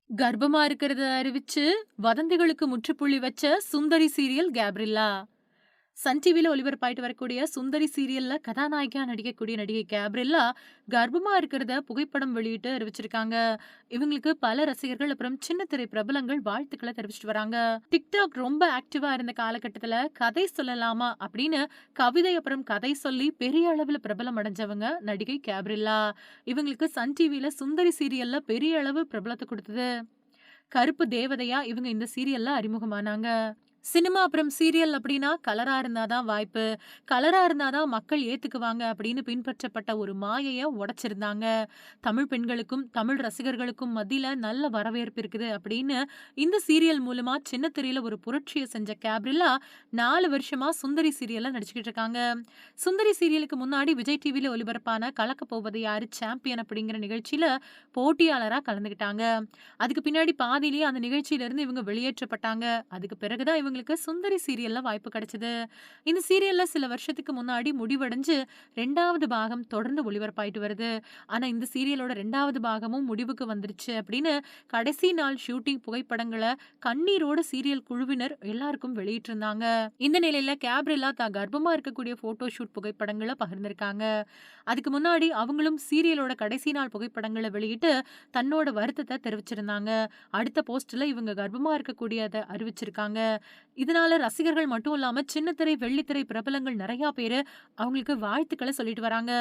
கர்ப்பமா இருக்கிறத அறிவிச்சு வதந்திகளுக்கு முற்றுப்புள்ளி வச்ச சுந்தரி சீரியல் கேப்ரில்லா. சன் டிவில ஒளிபரப்பாயிட்டு வரக்கூடிய சுந்தரி சீரியல்ல கதாநாயகியா நடிக்கக்கூடிய நடிகை கேப்ரில்லா கர்ப்பமா இருக்கிறத புகைப்படம் வெளியிட்டு அறிவிச்சிருக்காங்க. இவங்களுக்கு பல ரசிகர்கள் அப்புறம் சின்ன திரை பிரபலங்கள் வாழ்த்துக்களை தெரிவிச்சிட்டு வராங்க. டிக்டாக் ரொம்ப ஆக்டிவா இருந்த காலகட்டத்துல கதை சொல்லலாமா அப்படின்னு கவிதை அப்புறம் கதை சொல்லி பெரிய அளவுல பிரபலம் அடைஞ்சவங்க நடிகை கேப்ரில்லா. இவங்களுக்கு சன் டிவில சுந்தரி சீரியல்ல பெரிய அளவு பிரபலத்தை கொடுத்தது. கருப்பு தேவதையா இவங்க இந்த சீரியல்ல அறிமுகமானாங்க. சினிமா அப்புறம் சீரியல் அப்படின்னா கலரா இருந்தா தான் வாய்ப்பு. கலரா இருந்தா தான் மக்கள் ஏத்துக்குவாங்க அப்படின்னு பின்பற்றப்பட்ட ஒரு மாயைய உடைச்சிருந்தாங்க. தமிழ் பெண்களுக்கும், தமிழ் ரசிகர்களுக்கும் மத்தியில நல்ல வரவேற்பு இருக்குது அப்படின்னு இந்த சீரியல் மூலமா சின்ன திரையில ஒரு புரட்சிய செஞ்ச கேப்ரில்லா 4 வருஷமா சுந்தரி சீரியல்ல நடிச்சுக்கிட்டு இருக்காங்க. சுந்தரி சீரியலுக்கு முன்னாடி விஜய் டிவில ஒளிபரப்பான கலக்கப் போவது யாரு சாம்பியன் அப்படிங்கிற நிகழ்ச்சியில போட்டியாளரா கலந்துக்கிட்டாங்க. அதுக்கு பின்னாடி பாதியிலேயே அந்த நிகழ்ச்சியில இருந்து இவங்க வெளியேற்றப்பட்டாங்க. அதுக்கு பிறகு தான் இவங்களுக்கு சுந்தரி சீரியல்ல வாய்ப்பு கிடைச்சது. இந்த சீரியல்ல சில வருஷத்துக்கு முன்னாடி முடிவடைஞ்சு 2வது பாகம் தொடர்ந்து ஒளிபரப்பாயிட்டு வருது. ஆனா இந்த சீரியலோட 2வது பாகமும் முடிவுக்கு வந்துருச்சு அப்படின்னு கடைசி நாள் ஷூட்டிங் புகைப்படங்கள கண்ணீரோட சீரியல் குழுவினர் எல்லாருக்கும் வெளியிட்டிருந்தாங்க. இந்த நிலையில கேப்ரில்லா தான் கர்ப்பமா இருக்கக்கூடிய போட்டோ ஷூட் புகைப்படங்கள பகிர்ந்திருக்காங்க. அதுக்கு முன்னாடி அவங்களும் சீரியலோட கடைசி நாள் புகைப்படங்கள வெளியிட்டு தன்னோட வருத்தத்த தெரிவிச்சிருந்தாங்க. அடுத்த போஸ்ட்ல இவங்க கர்ப்பமா இருக்கக்கூடியத அறிவிச்சிருக்காங்க. இதனால ரசிகர்கள் மட்டும் இல்லாம சின்ன திரை, வெள்ளித்திரை பிரபலங்கள் நெறைய பேரு அவங்களுக்கு வாழ்த்துக்கள சொல்லிட்டு வராங்க.